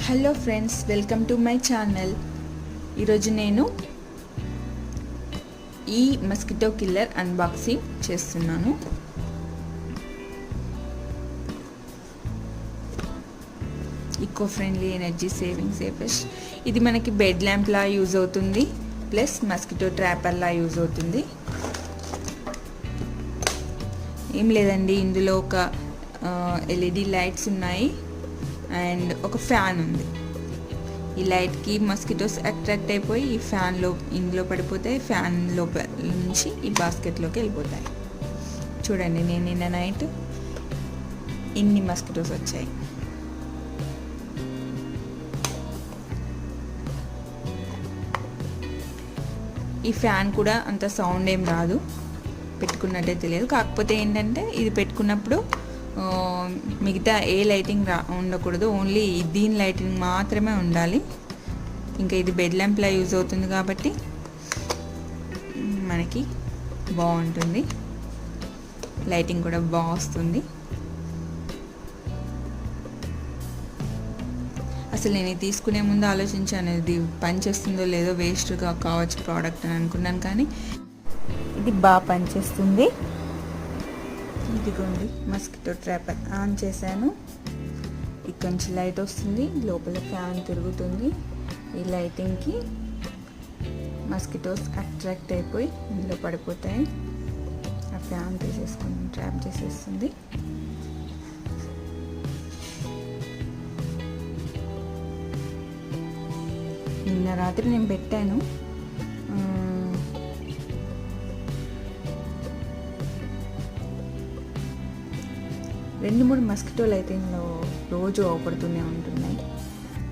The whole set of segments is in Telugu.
Hello friends, welcome to my channel. ఈరోజు నేను ఈ మస్కిటో కిల్లర్ అన్బాక్సింగ్ చేస్తున్నాను. Eco friendly, energy saving, safest. ఇది మనకి బెడ్ ల్యాంప్ లా యూజ్ అవుతుంది, ప్లస్ మస్కిటో ట్రాపర్ లా యూజ్ అవుతుంది. ఏం లేదండి, ఇందులో ఒక ఎల్ఈడి లైట్స్ ఉన్నాయి అండ్ ఒక ఫ్యాన్ ఉంది. ఈ లైట్కి మస్కిటోస్ అట్రాక్ట్ అయిపోయి ఈ ఫ్యాన్లో ఇందులో పడిపోతాయి. ఫ్యాన్ లోపల నుంచి ఈ బాస్కెట్లోకి వెళ్ళిపోతాయి. చూడండి, నేను నిన్న నైట్ ఇన్ని మస్కిటోస్ వచ్చాయి. ఈ ఫ్యాన్ కూడా అంత సౌండ్ ఏం రాదు, పెట్టుకున్నట్టే తెలియదు. కాకపోతే ఏంటంటే ఇది పెట్టుకున్నప్పుడు మిగతా ఏ లైటింగ్ ఉండకూడదు, ఓన్లీ దీని లైటింగ్ మాత్రమే ఉండాలి. ఇంకా ఇది బెడ్ ల్యాంప్లా యూజ్ అవుతుంది కాబట్టి మనకి బాగుంటుంది, లైటింగ్ కూడా బాగా వస్తుంది. అసలు నేను తీసుకునే ముందు ఆలోచించాను, ఇది పనిచేస్తుందో లేదో, వేస్ట్గా కావచ్చు ప్రోడక్ట్ అని అనుకున్నాను, కానీ ఇది బాగా పనిచేస్తుంది. ఇదిగోండి, మస్కిటో ట్రాపర్ ఆన్ చేశాను. ఇక్కడ నుంచి లైట్ వస్తుంది, లోపల ఫ్యాన్ తిరుగుతుంది. ఈ లైటింగ్కి మస్కిటోస్ అట్రాక్ట్ అయిపోయి ఇందులో పడిపోతాయి. ఆ ఫ్యాన్ తీసేసుకుని ట్రాప్ చేసేస్తుంది. నిన్న రాత్రి నేను పెట్టాను. 2-3 మస్కిటోలు అయితే ఇందులో రోజు అవపడుతూనే ఉంటున్నాయి.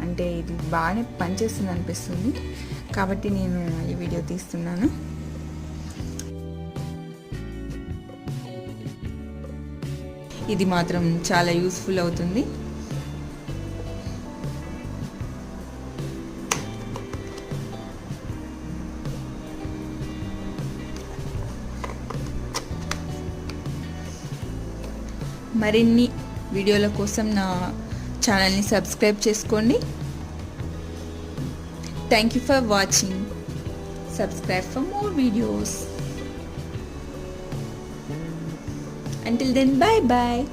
అంటే ఇది బాగానే పనిచేస్తుంది అనిపిస్తుంది, కాబట్టి నేను ఈ వీడియో తీస్తున్నాను. ఇది మాత్రం చాలా యూస్ఫుల్ అవుతుంది. మరిన్ని వీడియోల కోసం నా ఛానల్ని సబ్స్క్రైబ్ చేసుకోండి. Thank you for watching. Subscribe for more videos. Until then, bye bye.